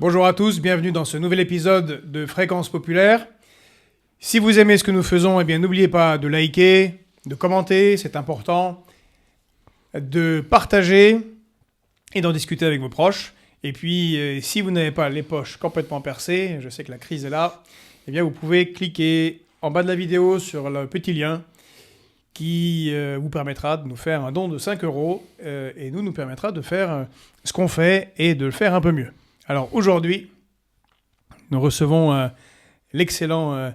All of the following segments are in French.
Bonjour à tous, bienvenue dans ce nouvel épisode de Fréquence Populaire. Si vous aimez ce que nous faisons, eh bien n'oubliez pas de liker, de commenter, c'est important, de partager et d'en discuter avec vos proches. Et puis, si vous n'avez pas les poches complètement percées, je sais que la crise est là, eh bien vous pouvez cliquer en bas de la vidéo sur le petit lien qui vous permettra de nous faire un don de 5 € et nous permettra de faire ce qu'on fait et de le faire un peu mieux. Alors aujourd'hui, nous recevons l'excellent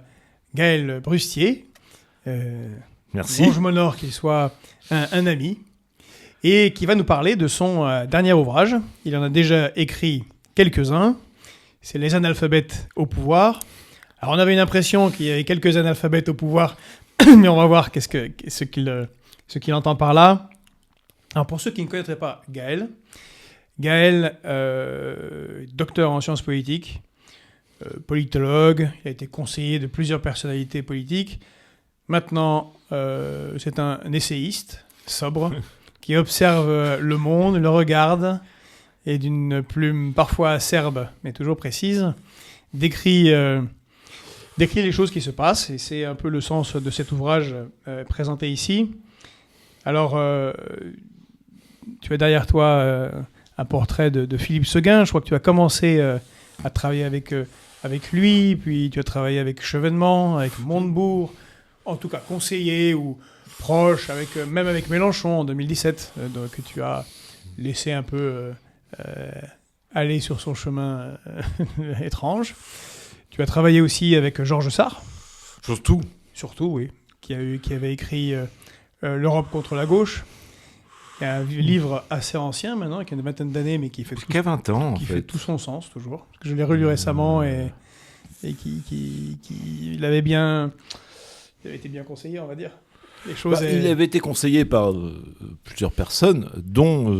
Gaël Brustier. Merci. Bon, je m'honore qu'il soit un ami et qui va nous parler de son dernier ouvrage. Il en a déjà écrit quelques-uns. C'est Les analphabètes au pouvoir. Alors on avait une impression qu'il y avait quelques analphabètes au pouvoir, mais on va voir ce qu'il entend par là. Alors pour ceux qui ne connaîtraient pas Gaël, docteur en sciences politiques, politologue, il a été conseiller de plusieurs personnalités politiques. Maintenant, c'est un essayiste sobre qui observe le monde, le regarde et d'une plume parfois acerbe, mais toujours précise, décrit les choses qui se passent. Et c'est un peu le sens de cet ouvrage présenté ici. Alors, tu as derrière toi un portrait de Philippe Séguin. Je crois que tu as commencé à travailler avec lui, puis tu as travaillé avec Chevènement, avec Montebourg, en tout cas conseiller ou proche, même avec Mélenchon en 2017, que tu as laissé un peu aller sur son chemin étrange. Tu as travaillé aussi avec Georges Sarr. Surtout, oui, qui avait écrit L'Europe contre la gauche. Il y a un livre assez ancien maintenant, qui a une vingtaine d'années, mais qui fait jusqu'à 20 ans, qui fait tout son sens toujours. Parce que je l'ai relu récemment et il avait été bien conseillé, on va dire. Il avait été conseillé par plusieurs personnes, dont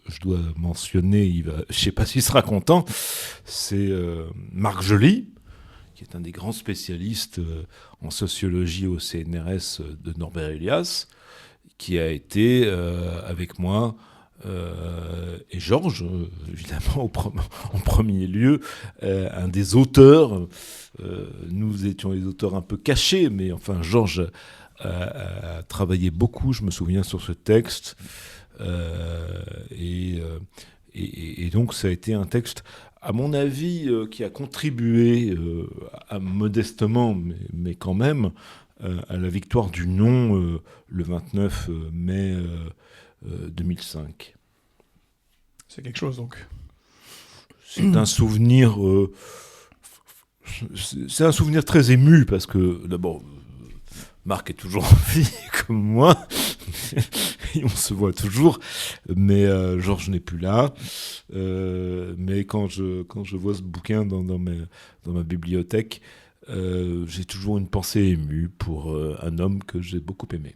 je dois mentionner, je ne sais pas s'il sera content, c'est Marc Joly, qui est un des grands spécialistes en sociologie au CNRS de Norbert Elias, qui a été avec moi et Georges, évidemment, en premier lieu, un des auteurs. Nous étions des auteurs un peu cachés, mais enfin, Georges a travaillé beaucoup, je me souviens, sur ce texte. Et donc, ça a été un texte, à mon avis, qui a contribué, modestement, mais quand même, à la victoire du non le 29 mai 2005. C'est quelque chose, donc. C'est un souvenir... c'est un souvenir très ému, parce que, d'abord, Marc est toujours en vie, comme moi, et on se voit toujours, mais Georges n'est plus là. Mais quand je vois ce bouquin dans ma bibliothèque, j'ai toujours une pensée émue pour un homme que j'ai beaucoup aimé.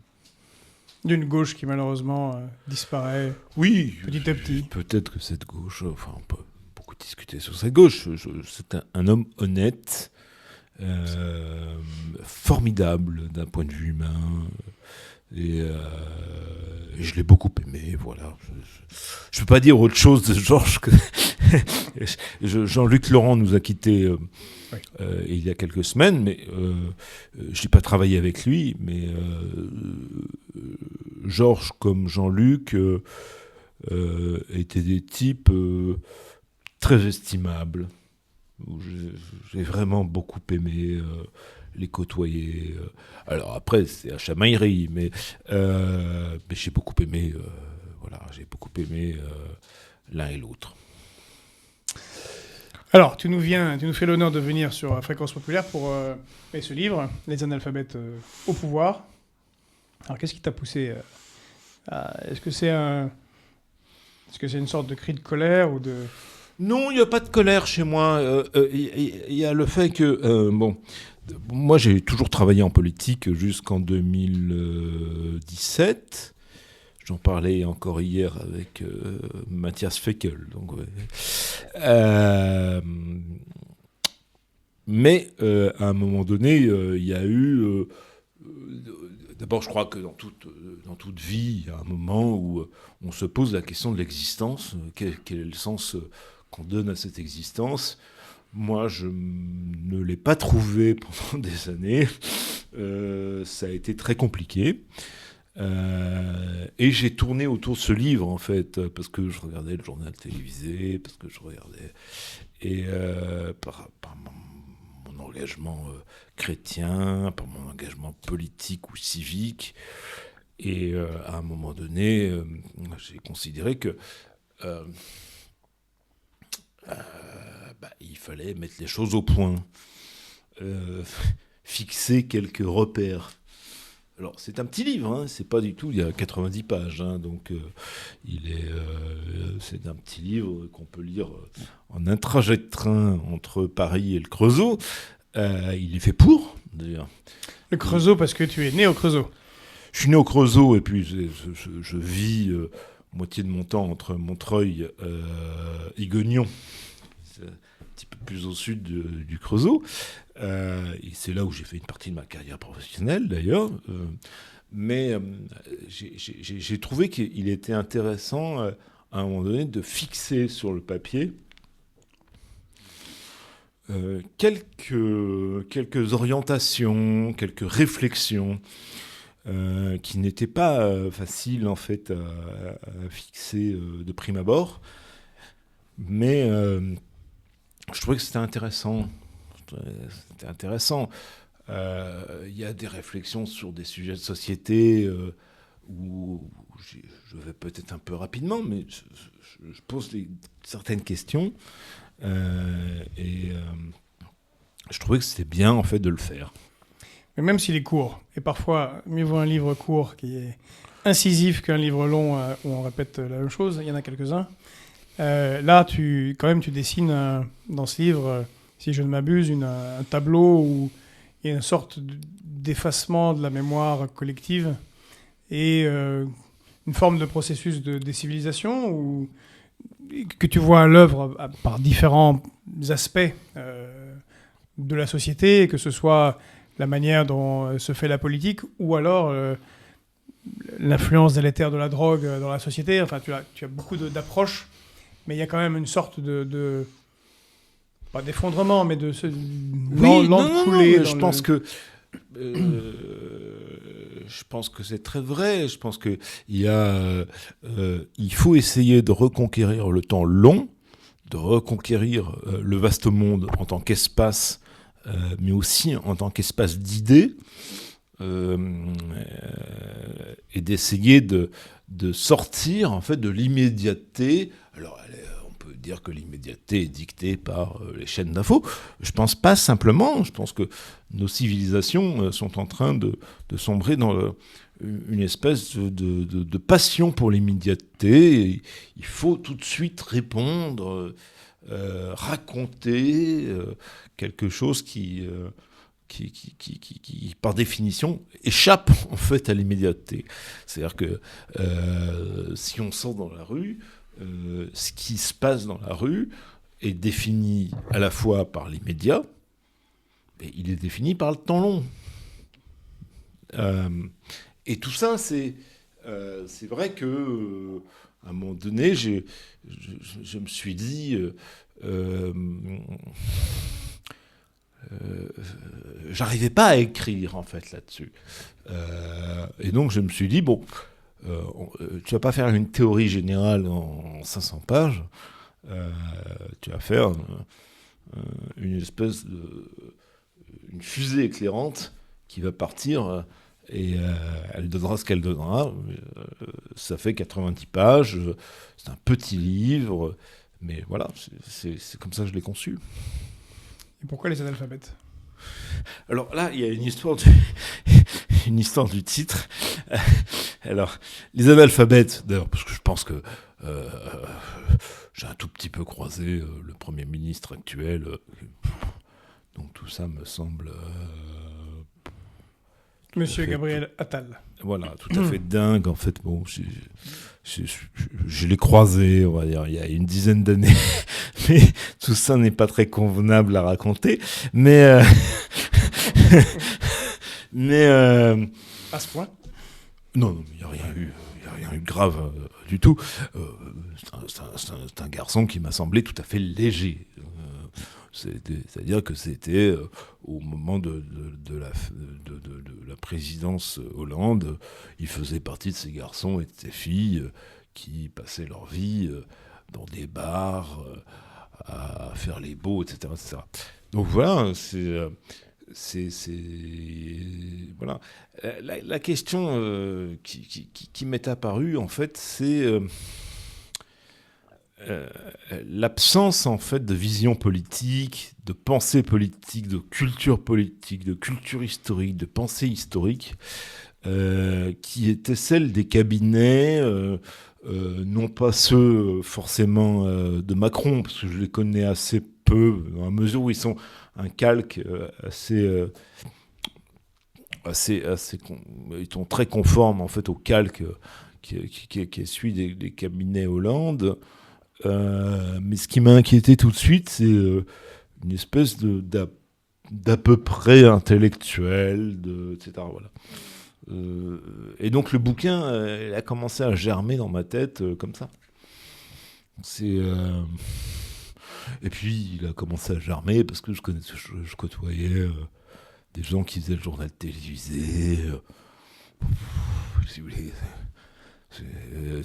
D'une gauche qui malheureusement disparaît petit à petit. Peut-être que cette gauche, enfin on peut beaucoup discuter sur cette gauche, c'est un homme honnête, formidable d'un point de vue humain, et je l'ai beaucoup aimé, voilà. Je ne peux pas dire autre chose de Georges que... Jean-Luc Laurent nous a quittés il y a quelques semaines, mais je n'ai pas travaillé avec lui, mais Georges comme Jean-Luc étaient des types très estimables, où j'ai vraiment beaucoup aimé les côtoyer. Alors après, c'est à chamaillerie, mais j'ai beaucoup aimé, l'un et l'autre. Alors, tu nous fais l'honneur de venir sur Fréquence Populaire pour ce livre, Les analphabètes au pouvoir. Alors, qu'est-ce qui t'a poussé Est-ce que c'est une sorte de cri de colère ou de... Non, il n'y a pas de colère chez moi. Il y a le fait que... moi, j'ai toujours travaillé en politique jusqu'en 2017. J'en parlais encore hier avec Matthias Feckel. Donc, ouais. Mais à un moment donné, il y a eu... D'abord, je crois que dans toute vie, il y a un moment où on se pose la question de l'existence. Quel est le sens qu'on donne à cette existence. Moi, je ne l'ai pas trouvé pendant des années. Ça a été très compliqué. Et j'ai tourné autour de ce livre, en fait, parce que je regardais le journal télévisé, parce que je regardais... Et par mon engagement chrétien, par mon engagement politique ou civique. Et à un moment donné, j'ai considéré que il fallait mettre les choses au point, fixer quelques repères. Alors, c'est un petit livre, hein, c'est pas du tout, il y a 90 pages, hein, donc c'est un petit livre qu'on peut lire en un trajet de train entre Paris et le Creusot. Il est fait pour, d'ailleurs. Le Creusot, parce que tu es né au Creusot. Je suis né au Creusot, et puis je vis moitié de mon temps entre Montreuil et Guignon. C'est un petit peu plus au sud du Creusot. Et c'est là où j'ai fait une partie de ma carrière professionnelle, d'ailleurs. Mais j'ai trouvé qu'il était intéressant, à un moment donné, de fixer sur le papier quelques orientations, quelques réflexions qui n'étaient pas faciles, en fait, à fixer de prime abord. Mais je trouvais que c'était intéressant. C'était intéressant. Il y a des réflexions sur des sujets de société où je vais peut-être un peu rapidement, mais je pose certaines questions et je trouvais que c'était bien, en fait, de le faire. Mais même s'il est court, et parfois mieux vaut un livre court qui est incisif qu'un livre long où on répète la même chose, il y en a quelques-uns. Là, tu dessines dans ce livre, si je ne m'abuse, un tableau où il y a une sorte d'effacement de la mémoire collective et une forme de processus de décivilisation où, que tu vois à l'œuvre par différents aspects de la société, que ce soit la manière dont se fait la politique ou alors l'influence délétère de la drogue dans la société. Enfin, tu as beaucoup d'approches, mais il y a quand même une sorte de pas d'effondrement, mais de l'encoulé. Je pense que c'est très vrai. Je pense que il faut essayer de reconquérir le temps long, de reconquérir le vaste monde en tant qu'espace, mais aussi en tant qu'espace d'idées, et d'essayer de sortir, en fait, de l'immédiateté. Alors, on peut dire que l'immédiateté est dictée par les chaînes d'infos. Je pense pas simplement. Je pense que nos civilisations sont en train de sombrer dans une espèce de passion pour l'immédiateté. Il faut tout de suite répondre, raconter quelque chose qui, par définition, échappe, en fait, à l'immédiateté. C'est-à-dire que si on sort dans la rue, ce qui se passe dans la rue est défini à la fois par l'immédiat, mais il est défini par le temps long. Et tout ça, c'est vrai que à un moment donné, je me suis dit, j'arrivais pas à écrire, en fait, là-dessus. Et donc, je me suis dit, bon, tu vas pas faire une théorie générale en 500 pages, tu vas faire une espèce une fusée éclairante qui va partir et elle donnera ce qu'elle donnera. Ça fait 90 pages, c'est un petit livre, mais voilà, c'est comme ça que je l'ai conçu. Et pourquoi les analphabètes ? Alors là, il y a une histoire du titre. Alors, les analphabètes, d'ailleurs, parce que je pense que j'ai un tout petit peu croisé le Premier ministre actuel, donc tout ça me semble... Monsieur Gabriel Attal. Voilà, tout à fait dingue. En fait, bon, je l'ai croisé, on va dire, il y a une dizaine d'années. Mais tout ça n'est pas très convenable à raconter. Mais à ce point ? Non, il n'y a rien eu. Il n'y a rien eu de grave du tout. C'est un garçon qui m'a semblé tout à fait léger. C'est-à-dire que c'était au moment de la présidence Hollande, il faisait partie de ces garçons et de ces filles qui passaient leur vie dans des bars, à faire les beaux, etc., etc. Donc voilà, voilà. La question qui m'est apparue, en fait, c'est l'absence, en fait, de vision politique, de pensée politique, de culture historique, de pensée historique, qui était celle des cabinets, non pas ceux forcément de Macron, parce que je les connais assez peu, dans la mesure où ils sont un calque ils sont très conformes en fait au calque qui est celui des cabinets Hollande. Mais ce qui m'a inquiété tout de suite, c'est une espèce d'à peu près intellectuel, etc. Voilà. Et donc le bouquin il a commencé à germer dans ma tête comme ça. Et puis il a commencé à germer parce que je côtoyais des gens qui faisaient le journal télévisé. Si vous voulez,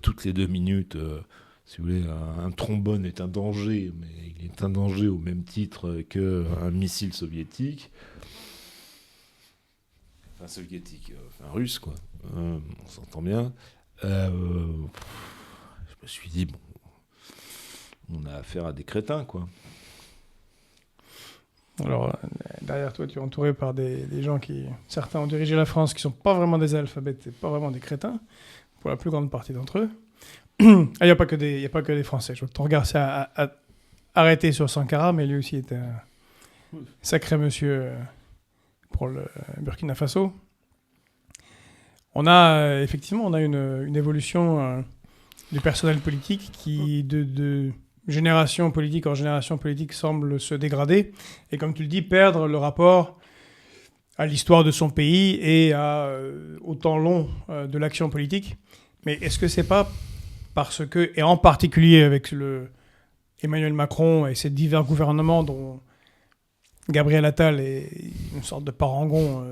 toutes les 2 minutes, si vous voulez, un trombone est un danger, mais il est un danger au même titre qu'un missile soviétique. Enfin soviétique, enfin russe, quoi. On s'entend bien. Je me suis dit, bon, on a affaire à des crétins, quoi. Alors, derrière toi, tu es entouré par des gens qui, certains ont dirigé la France, qui ne sont pas vraiment des analphabètes et pas vraiment des crétins, pour la plus grande partie d'entre eux. Il n'y a pas que des Français. Je vois que ton regard s'est arrêté sur Sankara, mais lui aussi était un sacré monsieur pour le Burkina Faso. On a effectivement une évolution du personnel politique qui, de génération politique en génération politique, semble se dégrader et, comme tu le dis, perdre le rapport à l'histoire de son pays et au temps long de l'action politique. Mais est-ce que c'est pas parce que, et en particulier avec Emmanuel Macron et ses divers gouvernements dont Gabriel Attal est une sorte de parangon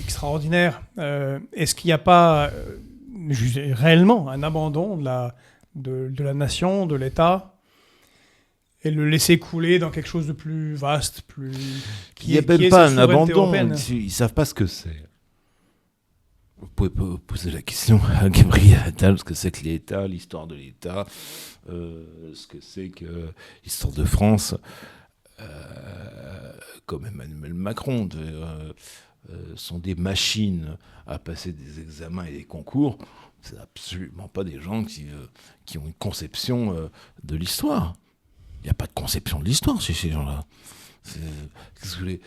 extraordinaire, est-ce qu'il n'y a pas réellement un abandon de la nation, de l'État, et le laisser couler dans quelque chose de plus vaste, Il n'y a même pas un abandon, ils ne savent pas ce que c'est. Vous pouvez poser la question à Gabriel Attal, ce que c'est que l'État, l'histoire de l'État, ce que c'est que l'histoire de France, comme Emmanuel Macron, sont des machines à passer des examens et des concours. C'est absolument pas des gens qui ont une conception de l'histoire. Il n'y a pas de conception de l'histoire chez ces gens-là. Qu'est-ce que vous voulez,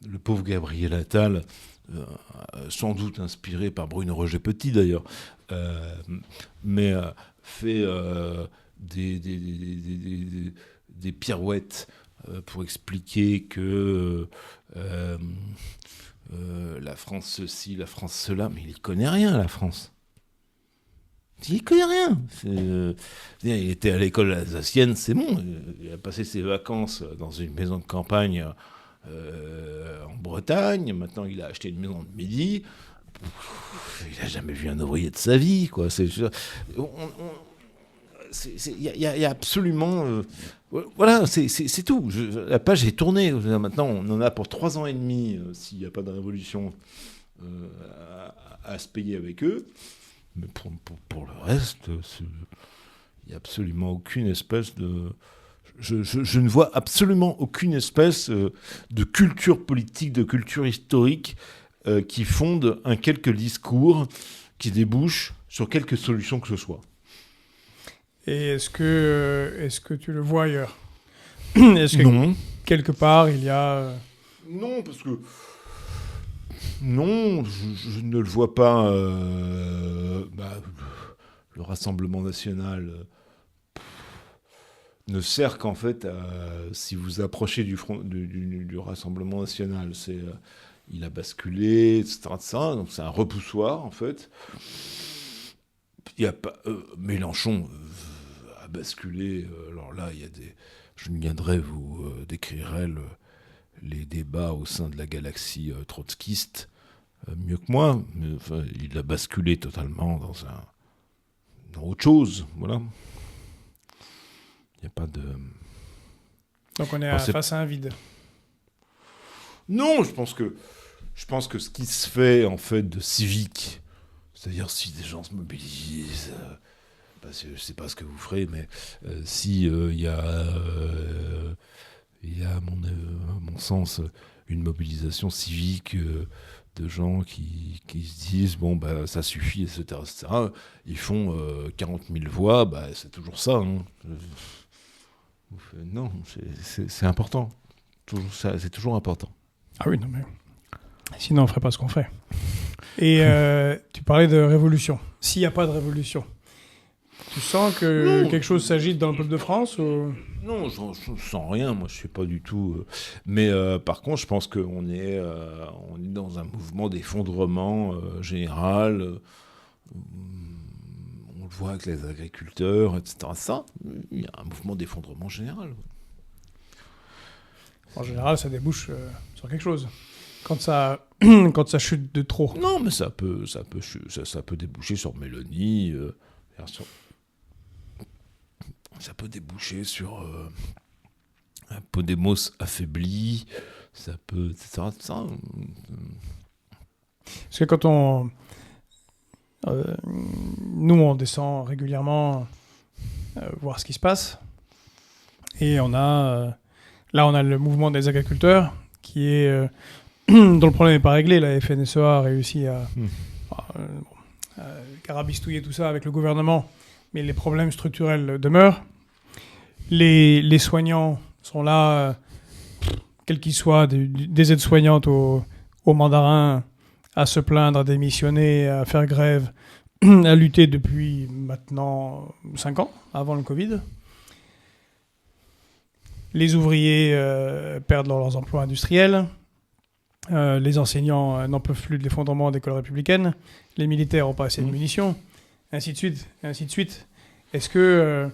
le pauvre Gabriel Attal, sans doute inspiré par Bruno Roger Petit d'ailleurs, mais fait des pirouettes pour expliquer que la France ceci, la France cela, mais il n'y connaît rien, la France. Il n'y connaît rien. Il était à l'école alsacienne, c'est bon. Il a passé ses vacances dans une maison de campagne en Bretagne. Maintenant, il a acheté une maison de Midi. Il n'a jamais vu un ouvrier de sa vie, quoi. Il y a absolument... voilà, c'est tout. La page est tournée. Maintenant, on en a pour 3 ans et demi, s'il n'y a pas de révolution, à se payer avec eux. Mais pour le reste, il n'y a absolument aucune espèce de... Je ne vois absolument aucune espèce de culture politique, de culture historique qui fonde un quelque discours qui débouche sur quelque solution que ce soit. Et est-ce que tu le vois ailleurs ? Est-ce que non. Quelque part, il y a... Non, parce que... Non, je ne le vois pas. Le Rassemblement national ne sert qu'en fait, si vous approchez du Rassemblement national, il a basculé, etc. Donc c'est un repoussoir, en fait. Il y a pas, Mélenchon a basculé. Alors là, il y a des... Julien Drey vous décrirait les débats au sein de la galaxie trotskiste mieux que moi. Mais, enfin, il a basculé totalement dans autre chose. Voilà. Il n'y a pas de... Donc on est face à un vide. Non, je pense que ce qui se fait en fait de civique, c'est-à-dire si des gens se mobilisent, je ne sais pas ce que vous ferez, mais si il y a à mon sens une mobilisation civique de gens qui se disent bon bah ça suffit, etc. Ils font 40 000 voix, bah c'est toujours ça. Hein. Non, c'est important. C'est toujours important. Ah oui, non mais... Sinon, on ne ferait pas ce qu'on fait. Et tu parlais de révolution. S'il n'y a pas de révolution, tu sens que quelque chose s'agite dans le peuple de France ou... Non, je sens rien. Moi, je ne suis pas du tout... Mais par contre, je pense qu'on est dans un mouvement d'effondrement général. On le voit avec les agriculteurs, etc. Ça, il y a un mouvement d'effondrement général. En général, ça débouche sur quelque chose. Quand ça chute de trop. Non, mais ça peut déboucher sur Mélanie. Ça peut déboucher sur un Podemos affaibli. Ça peut, etc. Ça. Parce que quand nous, on descend régulièrement voir ce qui se passe. Et on a le mouvement des agriculteurs qui est... dont le problème n'est pas réglé. La FNSEA a réussi à carabistouiller tout ça avec le gouvernement, mais les problèmes structurels demeurent. Les soignants sont là, quels qu'ils soient, des aides-soignantes aux mandarins, à se plaindre, à démissionner, à faire grève, à lutter depuis maintenant 5 ans, avant le Covid. Les ouvriers perdent leurs emplois industriels. Les enseignants n'en peuvent plus de l'effondrement d'écoles républicaines, les militaires n'ont pas assez de munitions, ainsi de suite, ainsi de suite. Est-ce que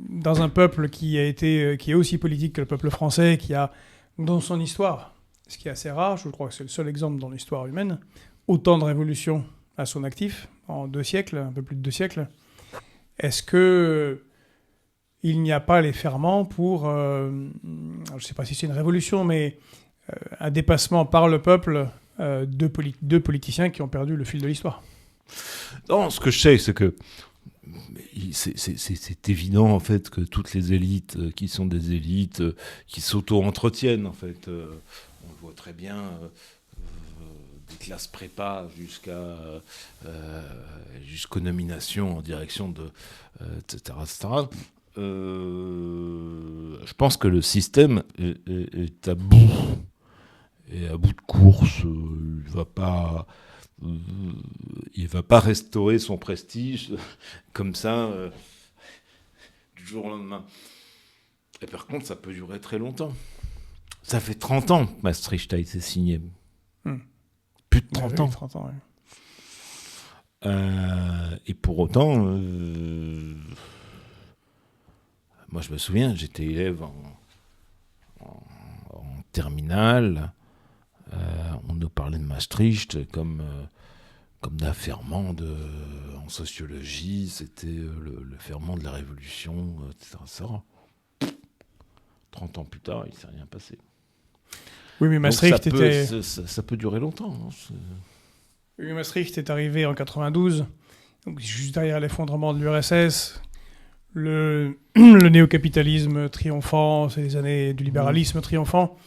dans un peuple qui est aussi politique que le peuple français, qui a dans son histoire, ce qui est assez rare, je crois que c'est le seul exemple dans l'histoire humaine, autant de révolutions à son actif, en 2 siècles, un peu plus de 2 siècles, est-ce que il n'y a pas les ferments pour, je ne sais pas si c'est une révolution, mais un dépassement par le peuple de politiciens qui ont perdu le fil de l'histoire. Non, ce que je sais, c'est que c'est évident en fait que toutes les élites qui sont des élites qui s'auto-entretiennent en fait, on le voit très bien, des classes prépa jusqu'aux nominations en direction de etc. Je pense que le système est à bout. Et à bout de course, il va pas restaurer son prestige comme ça du jour au lendemain. Et par contre, ça peut durer très longtemps. Ça fait 30 ans que Maastricht a été signé. Plus de 30 ans. 30 ans, oui. Et pour autant, moi je me souviens, j'étais élève en terminale. On nous parlait de Maastricht comme d'un ferment en sociologie, c'était le ferment de la révolution, etc. 30 ans plus tard, il ne s'est rien passé. Oui, mais Maastricht ça peut durer longtemps. Hein, oui, Maastricht est arrivé en 92, donc juste derrière l'effondrement de l'URSS, le néo-capitalisme triomphant, c'est les années du libéralisme triomphant.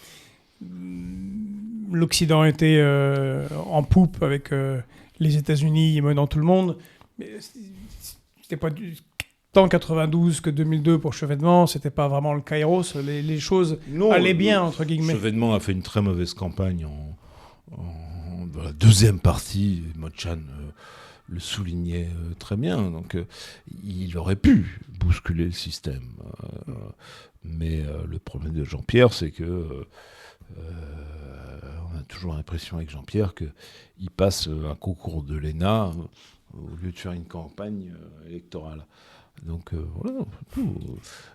L'Occident était en poupe avec les États-Unis menant tout le monde. Mais c'était pas tant 92 que 2002 pour Chevènement, c'était pas vraiment le Kairos. Les choses allaient bien, entre guillemets. Chevènement a fait une très mauvaise campagne dans la deuxième partie. Motchan le soulignait très bien. Donc il aurait pu bousculer le système. Mais le problème de Jean-Pierre, c'est que on toujours l'impression avec Jean-Pierre qu'il passe un concours de l'ENA au lieu de faire une campagne électorale. Donc voilà.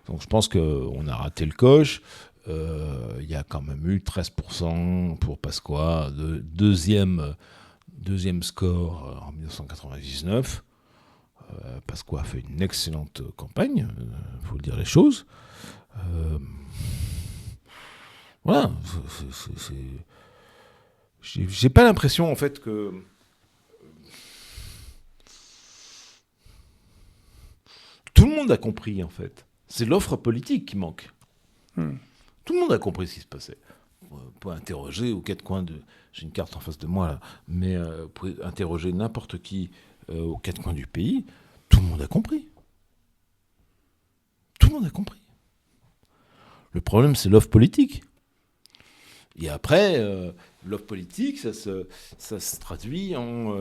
Donc je pense qu'on a raté le coche. Il y a quand même eu 13% pour Pasqua, deuxième score en 1999. Pasqua a fait une excellente campagne, il faut dire les choses. Voilà. J'ai pas l'impression en fait que tout le monde a compris en fait. C'est l'offre politique qui manque. Tout le monde a compris ce qui se passait. Vous pouvez interroger aux quatre coins de... J'ai une carte en face de moi là, mais vous pouvez interroger n'importe qui aux quatre coins du pays. Tout le monde a compris. Tout le monde a compris. Le problème, c'est l'offre politique. Et après, l'offre politique, ça se traduit en...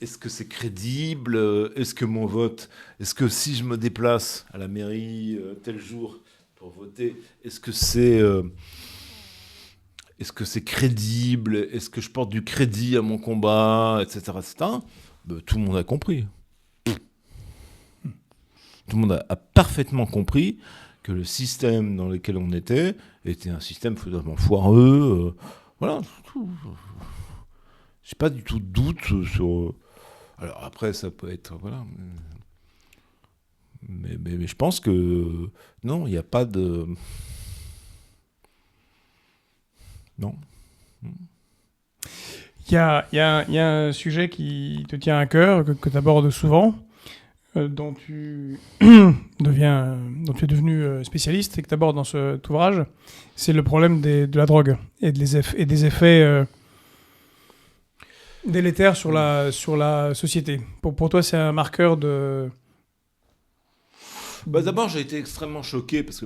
est-ce que c'est crédible ? Est-ce que mon vote... Est-ce que si je me déplace à la mairie tel jour pour voter, est-ce que c'est crédible ? Est-ce que je porte du crédit à mon combat, etc. etc. Ben, tout le monde a compris. Tout le monde a parfaitement compris que le système dans lequel on était un système totalement foireux. Voilà. J'ai pas du tout de doute sur... Alors après, ça peut être... Voilà. Mais je pense que... Non, il n'y a pas de... Non. Il y a un sujet qui te tient à cœur, que tu abordes souvent, dont tu es devenu spécialiste et que tu abordes dans cet ouvrage, c'est le problème de la drogue et des effets délétères sur la société. Pour toi, c'est un marqueur de... D'abord, j'ai été extrêmement choqué parce que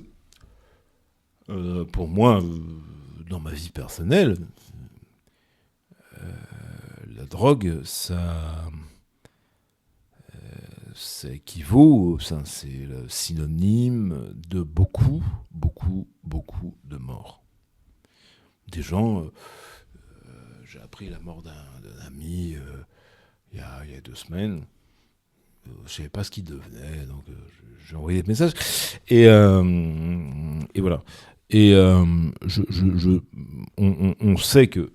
pour moi, dans ma vie personnelle, la drogue, ça équivaut, c'est le synonyme de beaucoup, beaucoup, beaucoup de morts. Des gens, j'ai appris la mort d'un ami il y a 2 semaines. Je ne savais pas ce qu'il devenait, donc j'ai envoyé des messages. Et voilà. Et on sait que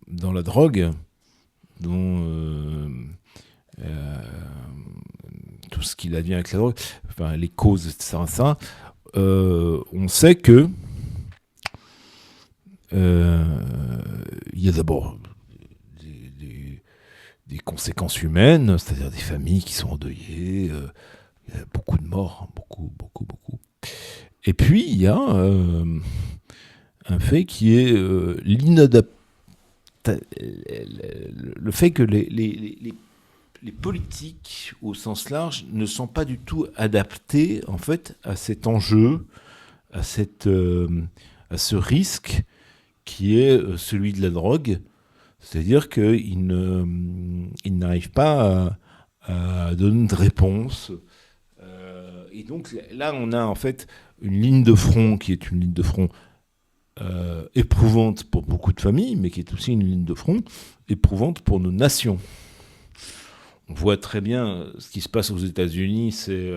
dans la drogue, tout ce qu'il advient avec la drogue, enfin les causes, etc. On sait que il y a d'abord des conséquences humaines, c'est-à-dire des familles qui sont endeuillées, il y a beaucoup de morts, beaucoup, beaucoup, beaucoup. Et puis, il y a un fait qui est le fait que les politiques, au sens large, ne sont pas du tout adaptés, en fait, à cet enjeu, à ce risque qui est celui de la drogue. C'est-à-dire qu'ils n'arrivent pas à donner de réponse. Et donc là, on a en fait une ligne de front qui est une ligne de front éprouvante pour beaucoup de familles, mais qui est aussi une ligne de front éprouvante pour nos nations. On voit très bien ce qui se passe aux États-Unis, c'est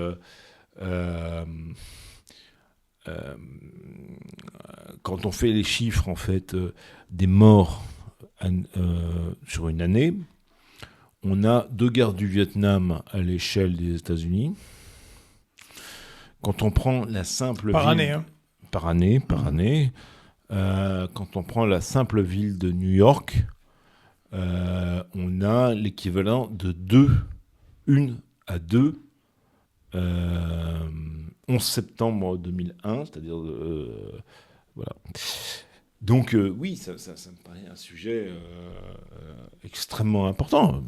quand on fait les chiffres en fait des morts sur une année, on a 2 guerres du Vietnam à l'échelle des États-Unis. Quand on prend la simple par ville... année, hein. Par année. Quand on prend la simple ville de New York, on a l'équivalent de 1 à 2 11 septembre 2001, c'est-à-dire... voilà. Donc oui, ça me paraît un sujet extrêmement important.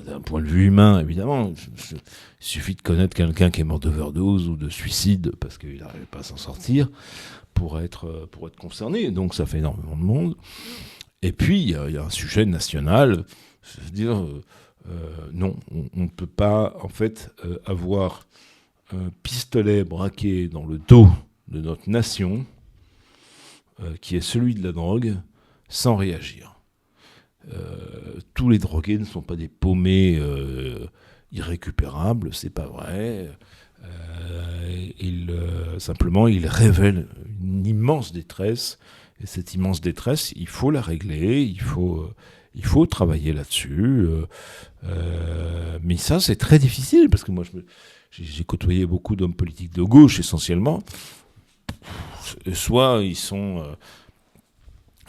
D'un point de vue humain, évidemment. Il suffit de connaître quelqu'un qui est mort d'overdose ou de suicide parce qu'il n'arrivait pas à s'en sortir pour être concerné. Donc ça fait énormément de monde. Et puis, il y a un sujet national. C'est-à-dire, non, on ne peut pas, en fait, avoir un pistolet braqué dans le dos de notre nation qui est celui de la drogue, sans réagir. Tous les drogués ne sont pas des paumés irrécupérables, c'est pas vrai. Simplement, ils révèlent une immense détresse, et cette immense détresse, il faut la régler, il faut travailler là-dessus. Mais ça, c'est très difficile, parce que moi, j'ai côtoyé beaucoup d'hommes politiques de gauche, essentiellement. Soit ils sont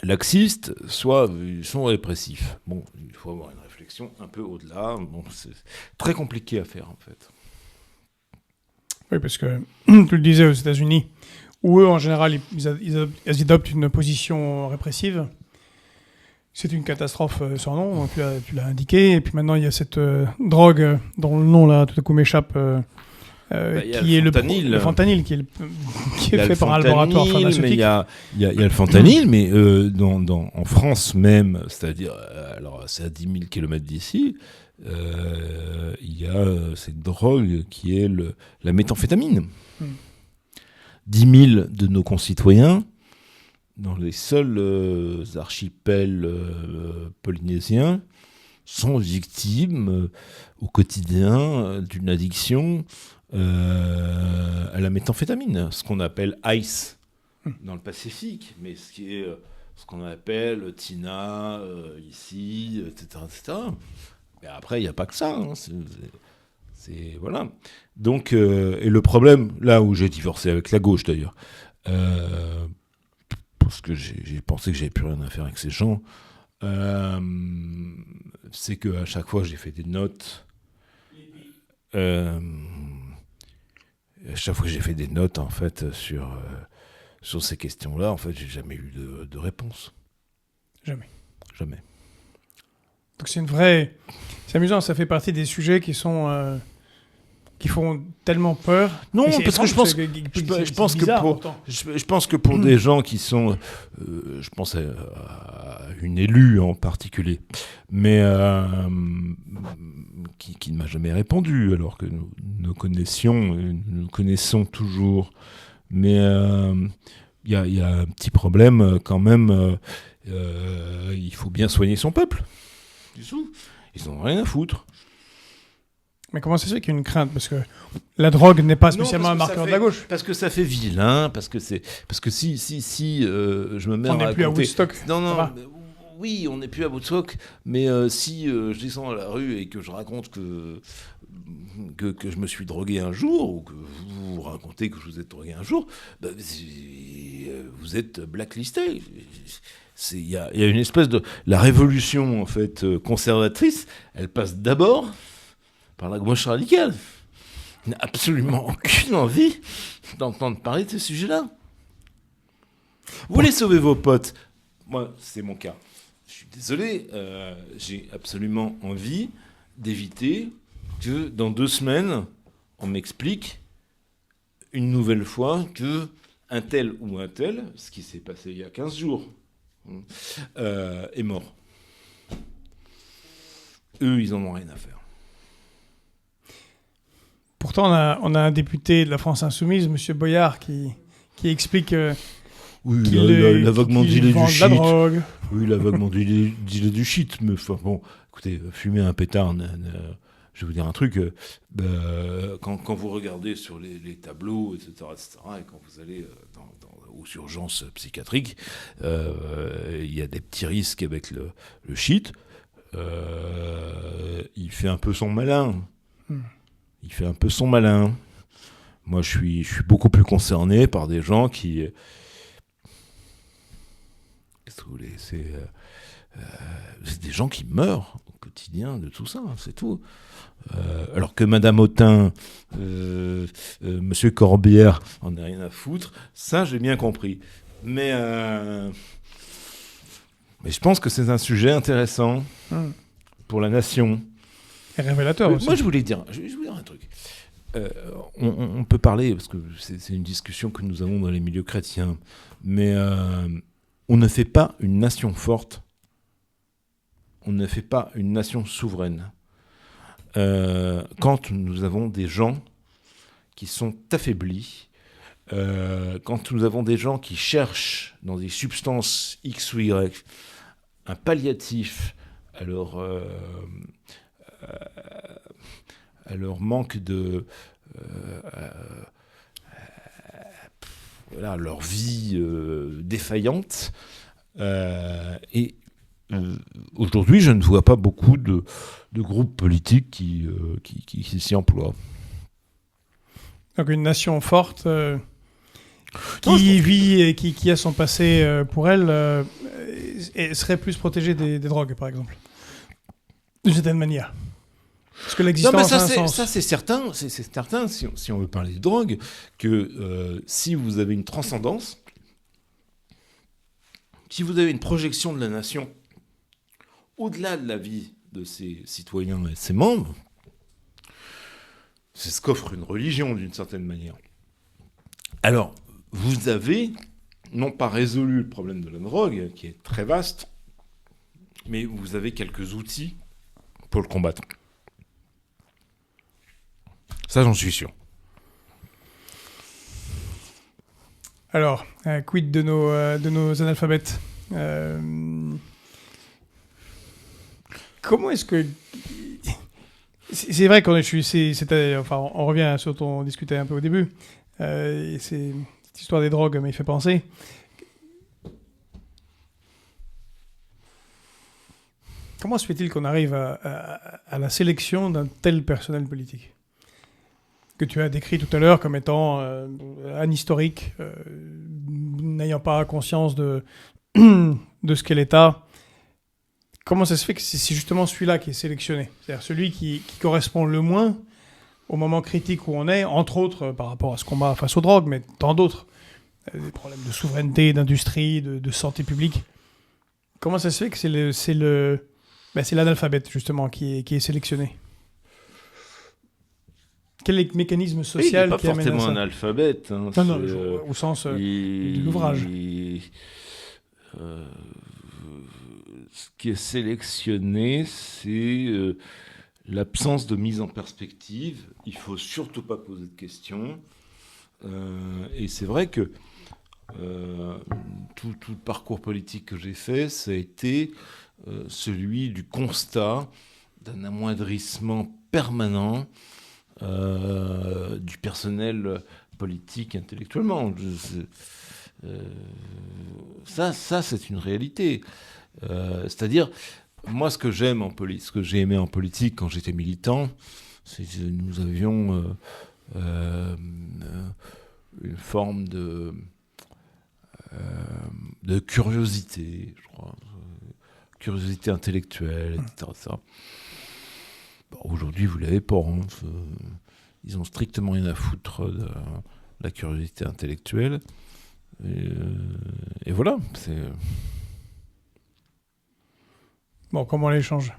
laxistes, soit ils sont répressifs. Bon, il faut avoir une réflexion un peu au-delà. Bon, c'est très compliqué à faire, en fait. Oui, parce que, tu le disais, aux États-Unis, où eux, en général, ils adoptent une position répressive. C'est une catastrophe sans nom, donc tu l'as indiqué. Et puis maintenant, il y a cette drogue dont le nom, là, tout à coup m'échappe, qui est le fentanyl, qui est fait par un laboratoire pharmaceutique. Mais il y a le fentanyl, mais en France même, c'est-à-dire, alors c'est à 10 000 km d'ici, il y a cette drogue qui est la méthamphétamine. 10 000 de nos concitoyens, dans les seuls archipels polynésiens, sont victimes au quotidien d'une addiction à la méthamphétamine, ce qu'on appelle ICE dans le Pacifique, mais ce qui est ce qu'on appelle TINA ici, etc., etc. Mais après, il n'y a pas que ça. Hein, voilà. Donc, et le problème, là où j'ai divorcé avec la gauche d'ailleurs, parce que j'ai pensé que j'avais plus rien à faire avec ces gens, c'est qu'à chaque fois j'ai fait des notes. À chaque fois que j'ai fait des notes, en fait, sur ces questions-là, en fait, j'ai jamais eu de réponse. Jamais. Donc c'est c'est amusant, ça fait partie des sujets qui font tellement peur. Non, parce que je pense que pour des gens qui sont, je pense à une élue en particulier, mais qui ne m'a jamais répondu, alors que nous connaissons toujours. Mais il y a un petit problème quand même. Il faut bien soigner son peuple. Ils n'ont rien à foutre. Mais comment ça se fait qu'il y a une crainte ? Parce que la drogue n'est pas spécialement un marqueur de la gauche. Parce que ça fait vilain, parce que si je me mets on n'est plus à Woodstock. Non. Oui, on n'est plus à Woodstock, mais si je descends à la rue et que je raconte que je me suis drogué un jour, ou que vous racontez que je vous êtes drogué un jour, vous êtes blacklisté. Il y a une espèce de... La révolution, en fait, conservatrice, elle passe d'abord par la gauche radicale. Il n'a absolument aucune envie d'entendre parler de ces sujets-là. Vous voulez sauver vos potes ? Moi, c'est mon cas. Je suis désolé, j'ai absolument envie d'éviter que dans 2 semaines, on m'explique une nouvelle fois que un tel ou un tel, ce qui s'est passé il y a 15 jours, est mort. Eux, ils n'en ont rien à faire. Pourtant, on a un député de la France Insoumise, M. Boyard, qui explique oui, il a vaguement dealé du shit. Drogue. Oui, il a vaguement dealé du shit. Mais bon, écoutez, fumer un pétard, je vais vous dire un truc. Quand vous regardez sur les tableaux, etc., et quand vous allez aux urgences psychiatriques, il y a des petits risques avec le shit. Il fait un peu son malin. Moi, je suis beaucoup plus concerné par des gens qui... Qu'est-ce que vous voulez ? C'est des gens qui meurent au quotidien de tout ça, c'est tout. Alors que Madame Autain, Monsieur Corbière, en a rien à foutre, ça j'ai bien compris. Mais je pense que c'est un sujet intéressant pour la nation. Et révélateur aussi. Moi, je voulais dire un truc. On peut parler, parce que c'est une discussion que nous avons dans les milieux chrétiens, mais on ne fait pas une nation forte, on ne fait pas une nation souveraine. Quand nous avons des gens qui sont affaiblis, quand nous avons des gens qui cherchent dans des substances X ou Y un palliatif à leur manque de... voilà, leur vie défaillante. Et aujourd'hui, je ne vois pas beaucoup de groupes politiques qui s'y emploient. Donc une nation forte qui vit et qui a son passé pour elle serait plus protégée des drogues, par exemple. D'une certaine manière. Parce que l'existence a un sens. Ça, c'est certain, si on veut parler de drogue, que si vous avez une transcendance, si vous avez une projection de la nation au-delà de la vie de ses citoyens et ses membres, c'est ce qu'offre une religion d'une certaine manière. Alors, vous avez non pas résolu le problème de la drogue, qui est très vaste, mais vous avez quelques outils pour le combattre. Ça, j'en suis sûr. Alors, quid de nos analphabètes Comment est-ce que... C'est vrai qu'on on revient à ce dont on discutait un peu au début. Cette histoire des drogues m'y fait penser. Comment se fait-il qu'on arrive à la sélection d'un tel personnel politique que tu as décrit tout à l'heure comme étant un historique, n'ayant pas conscience de ce qu'est l'État? Comment ça se fait que c'est justement celui-là qui est sélectionné? C'est-à-dire celui qui correspond le moins au moment critique où on est, entre autres par rapport à ce combat face aux drogues, mais tant d'autres. Des problèmes de souveraineté, d'industrie, de santé publique. Comment ça se fait que c'est l'analphabète, justement, qui est sélectionné? Quel est le mécanisme social qui amène à ça? Il n'est pas forcément un alphabète. Hein, non, au sens de l'ouvrage. Ce qui est sélectionné, c'est l'absence de mise en perspective. Il ne faut surtout pas poser de questions. Et c'est vrai que tout le parcours politique que j'ai fait, ça a été celui du constat d'un amoindrissement permanent du personnel politique intellectuellement. Ça, c'est une réalité. C'est-à-dire, moi, ce que j'aime ce que j'ai aimé en politique quand j'étais militant, c'est que nous avions une forme de curiosité, je crois, curiosité intellectuelle, etc. Bon, aujourd'hui, vous l'avez pas. Hein, ils ont strictement rien à foutre de la curiosité intellectuelle. Et voilà. Bon, comment on les change?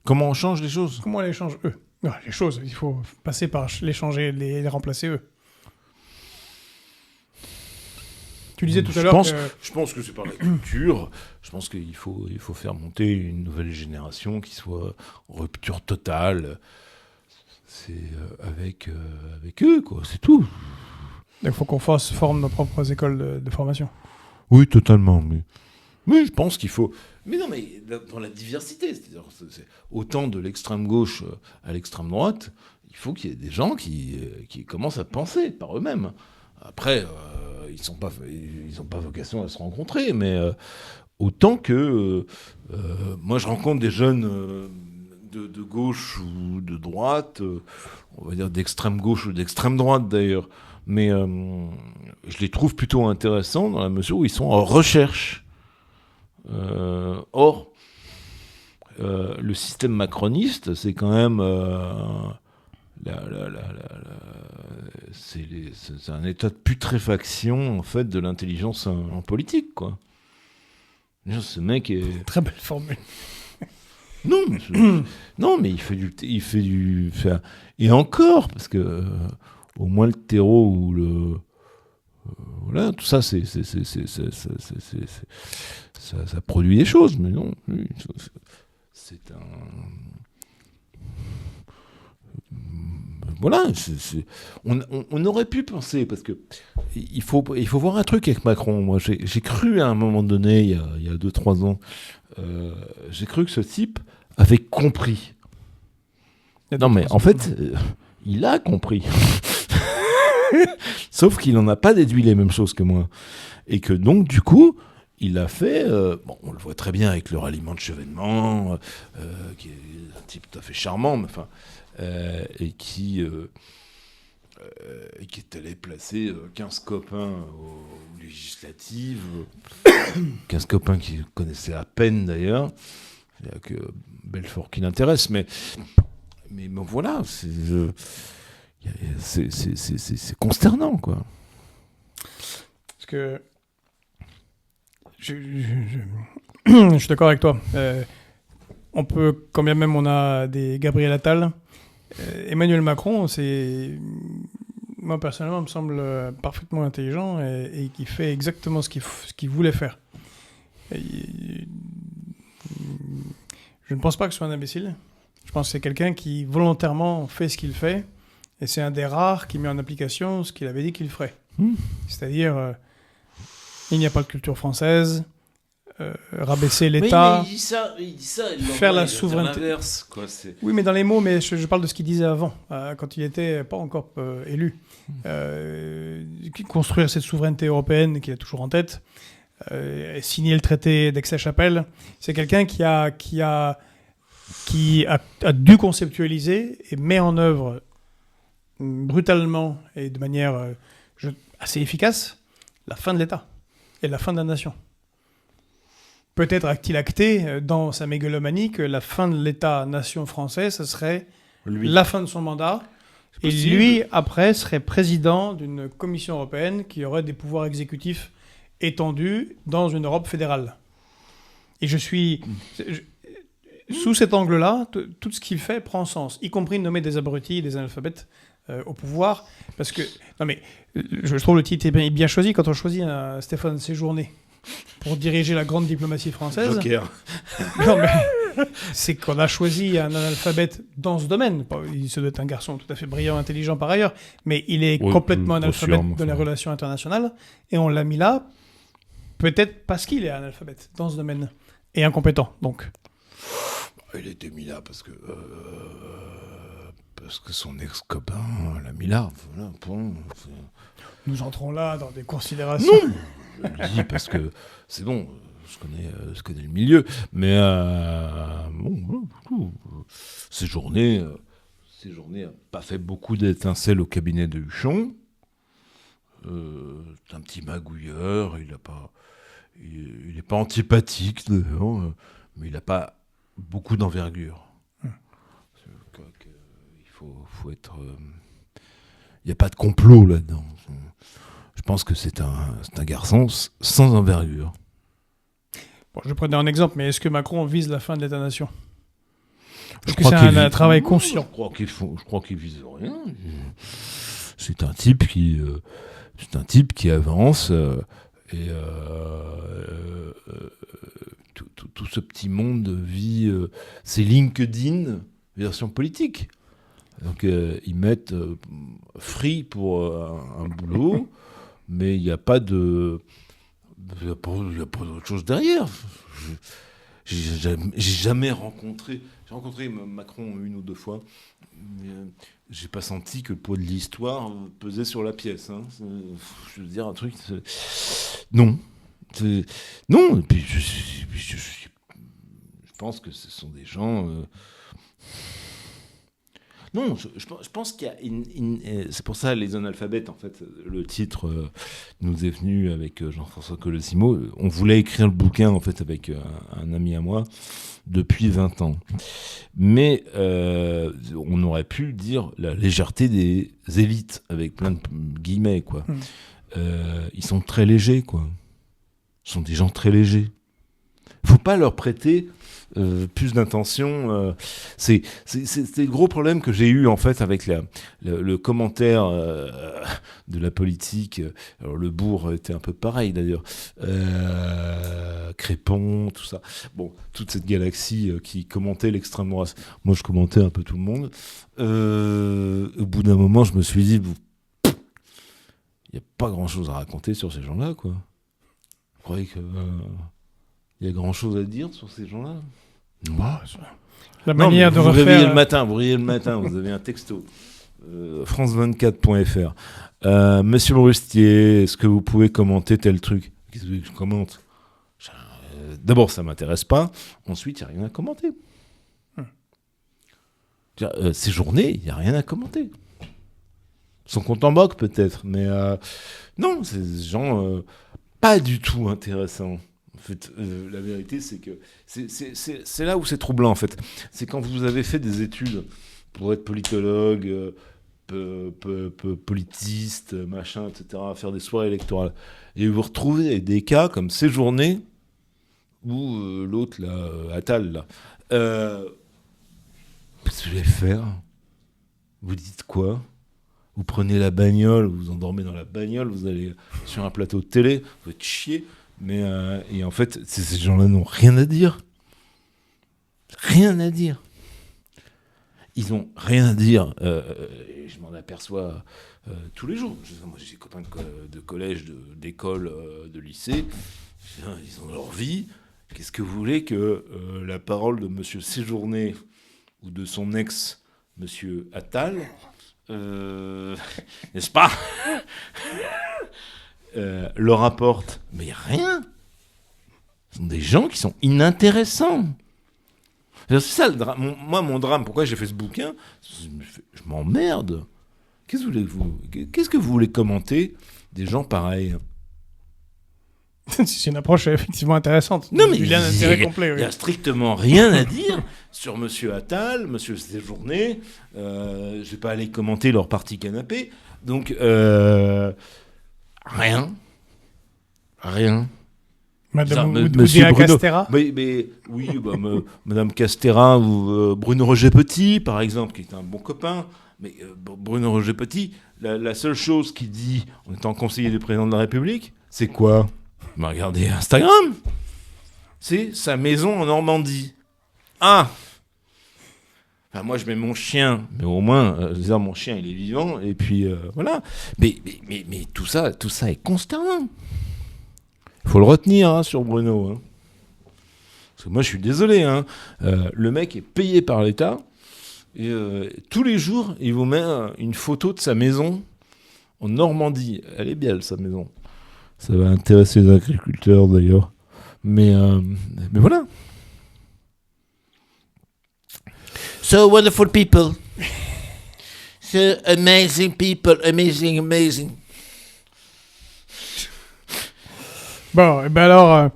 Comment on change les choses? Comment on les change, eux? Non, les choses, il faut passer par les changer, les remplacer, eux. Tu disais tout à l'heure Je pense que c'est par la culture. Je pense qu'il faut faire monter une nouvelle génération qui soit en rupture totale. C'est avec eux, quoi. C'est tout. Il faut qu'on forme nos propres écoles de formation. Oui, totalement. Oui, je pense qu'il faut... Mais non, mais dans la diversité, c'est-à-dire autant de l'extrême gauche à l'extrême droite, il faut qu'il y ait des gens qui commencent à penser par eux-mêmes. Après, ils n'ont pas vocation à se rencontrer, mais autant que... moi, je rencontre des jeunes de gauche ou de droite, on va dire d'extrême gauche ou d'extrême droite d'ailleurs, mais je les trouve plutôt intéressants dans la mesure où ils sont en recherche. Or, le système macroniste, c'est quand même... c'est un état de putréfaction en fait de l'intelligence en politique, quoi. Ce mec est... Très belle formule. Non, mais il fait du et encore parce que au moins le terreau ou le voilà, tout ça ça produit des choses, mais non, c'est Voilà, on aurait pu penser, parce que il faut voir un truc avec Macron. Moi, j'ai cru à un moment donné, il y a 2-3 ans, j'ai cru que ce type avait compris. Non, mais en fait, il a compris. Sauf qu'il n'en a pas déduit les mêmes choses que moi. Et que donc, du coup, il a fait... on le voit très bien avec le ralliement de Chevènement, qui est un type tout à fait charmant, mais enfin... et qui est allé placer 15 copains aux législatives, 15 copains qu'il connaissait à peine d'ailleurs. Il n'y a que Belfort qui l'intéresse, mais bon, voilà, c'est consternant, quoi. Parce que je suis d'accord avec toi. On peut, quand bien même on a des Gabriel Attal, Emmanuel Macron, moi personnellement, me semble parfaitement intelligent et qui fait exactement ce qu'il voulait faire. Je ne pense pas que ce soit un imbécile. Je pense que c'est quelqu'un qui volontairement fait ce qu'il fait, et c'est un des rares qui met en application ce qu'il avait dit qu'il ferait. C'est-à-dire, il n'y a pas de culture française, rabaisser l'État, mais il dit ça, faire la souveraineté. L'inverse, quoi, oui, mais dans les mots, mais je parle de ce qu'il disait avant, quand il n'était pas encore élu. Construire cette souveraineté européenne qu'il a toujours en tête, signer le traité d'Aix-la-Chapelle, c'est quelqu'un qui a dû conceptualiser et met en œuvre brutalement et de manière assez efficace la fin de l'État et la fin de la nation. Peut-être a-t-il acté dans sa mégalomanie que la fin de l'État-nation français, ce serait la fin de son mandat. Et lui, après, serait président d'une commission européenne qui aurait des pouvoirs exécutifs étendus dans une Europe fédérale. Et sous cet angle-là, tout ce qu'il fait prend sens, y compris nommer des abrutis, des analphabètes au pouvoir. Parce que, non mais, je trouve le titre est bien choisi quand on choisit un Stéphane Séjourné pour diriger la grande diplomatie française. Joker. Non, mais c'est qu'on a choisi un analphabète dans ce domaine. Il se doit être un garçon tout à fait brillant, intelligent par ailleurs, mais il est complètement analphabète de la relation internationale, et on l'a mis là, peut-être parce qu'il est analphabète dans ce domaine, et incompétent, donc. Il était mis là parce que son ex-copain l'a mis là. Voilà, Nous entrons là dans des considérations. Non, je le dis parce que c'est bon, je connais le milieu, mais ces journées n'ont pas fait beaucoup d'étincelles au cabinet de Huchon. C'est un petit magouilleur, il n'est pas antipathique, d'ailleurs, mais il n'a pas beaucoup d'envergure. Il faut être... Il n'y a pas de complot là-dedans. Je pense que c'est un garçon sans envergure. Bon, je prenais un exemple, mais est-ce que Macron vise la fin de l'État-nation ? Est-ce que c'est un travail conscient ? Je crois qu'il vise rien. C'est un type qui avance et tout ce petit monde vit c'est LinkedIn version politique. Donc ils mettent free pour un boulot, mais il n'y a pas d'autre chose derrière. J'ai jamais rencontré... J'ai rencontré Macron 1 ou 2 fois, mais j'ai pas senti que le poids de l'histoire pesait sur la pièce. Hein. Je veux dire un truc... Non. Non, et puis je pense que ce sont des gens... Non, je pense qu'il y a c'est pour ça les analphabètes, en fait, le titre nous est venu avec Jean-François Colosimo. On voulait écrire le bouquin, en fait, avec un ami à moi depuis 20 ans. Mais on aurait pu dire la légèreté des élites, avec plein de guillemets, quoi. Ils sont très légers, quoi. Ce sont des gens très légers. Faut pas leur prêter... plus d'intention. C'est le gros problème que j'ai eu en fait avec le commentaire de la politique. Alors le bourg était un peu pareil d'ailleurs. Crépon, tout ça. Bon, toute cette galaxie qui commentait l'extrême droite. Moi, je commentais un peu tout le monde. Au bout d'un moment, je me suis dit, il n'y a pas grand-chose à raconter sur ces gens-là, quoi. Vous croyez qu'il y a grand-chose à dire sur ces gens-là? Non. La manière de refaire... Vous réveillez le matin, vous avez un texto. France24.fr. Monsieur Brustier, est-ce que vous pouvez commenter tel truc? Qu'est-ce que je commente? D'abord, ça m'intéresse pas. Ensuite, il n'y a rien à commenter. Ces journées, il n'y a rien à commenter. Son compte en banque, peut-être. Mais non, c'est des gens pas du tout intéressants. En fait, la vérité, c'est que c'est là où c'est troublant, en fait. C'est quand vous avez fait des études pour être politologue, politiste, machin, etc., faire des soirées électorales, et vous retrouvez avec des cas comme ces journées où l'autre, là, Attal, là, qu'est-ce que vous allez faire? Vous dites quoi? Vous prenez la bagnole, vous endormez dans la bagnole, vous allez sur un plateau de télé, vous êtes chier. Mais et en fait, ces gens-là n'ont rien à dire. Rien à dire. Ils n'ont rien à dire. Et je m'en aperçois tous les jours. Moi, j'ai des copains de collège, d'école, de lycée. Ils ont leur vie. Qu'est-ce que vous voulez que la parole de Monsieur Séjourné ou de son ex, Monsieur Attal, n'est-ce pas, leur apporte? Mais rien. Ce sont des gens qui sont inintéressants. C'est ça le drame. Moi, mon drame, pourquoi j'ai fait ce bouquin, je m'emmerde. Qu'est-ce que vous voulez commenter des gens pareils? C'est une approche effectivement intéressante. Non, mais il y a un intérêt complet. Il n'y a strictement rien à dire sur Monsieur Attal, Monsieur Séjourné. Je ne vais pas aller commenter leur partie canapé. Donc, rien. Madame Monsieur Bruno Castéra. Mais oui, Madame Castéra ou Bruno Roger Petit, par exemple, qui est un bon copain. Mais Bruno Roger Petit, la seule chose qu'il dit en étant conseiller du président de la République, c'est quoi? Regardez Instagram. C'est sa maison en Normandie. Ah! Enfin, moi, je mets mon chien, mais au moins, mon chien, il est vivant, et puis voilà. Mais tout ça est consternant. Il faut le retenir sur Bruno. Hein. Parce que moi, je suis désolé. Le mec est payé par l'État, et tous les jours, il vous met une photo de sa maison en Normandie. Elle est belle, sa maison. Ça va intéresser les agriculteurs, d'ailleurs. Mais voilà. So wonderful people. So amazing people. Amazing. Bon, et ben alors,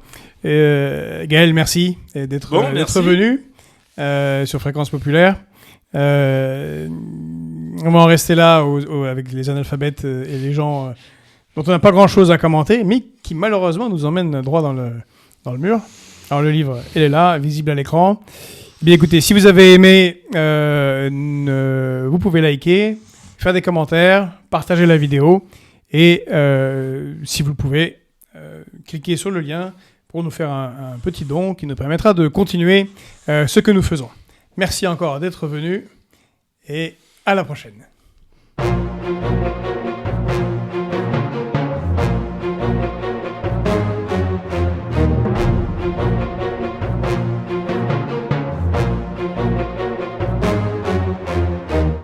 Gaël, merci d'être venu sur Fréquence Populaire. On va en rester là avec les analphabètes et les gens dont on n'a pas grand-chose à commenter, mais qui malheureusement nous emmènent droit dans le mur. Alors le livre, il est là, visible à l'écran. Bien écoutez, si vous avez aimé, vous pouvez liker, faire des commentaires, partager la vidéo et si vous le pouvez, cliquez sur le lien pour nous faire un petit don qui nous permettra de continuer ce que nous faisons. Merci encore d'être venu et à la prochaine.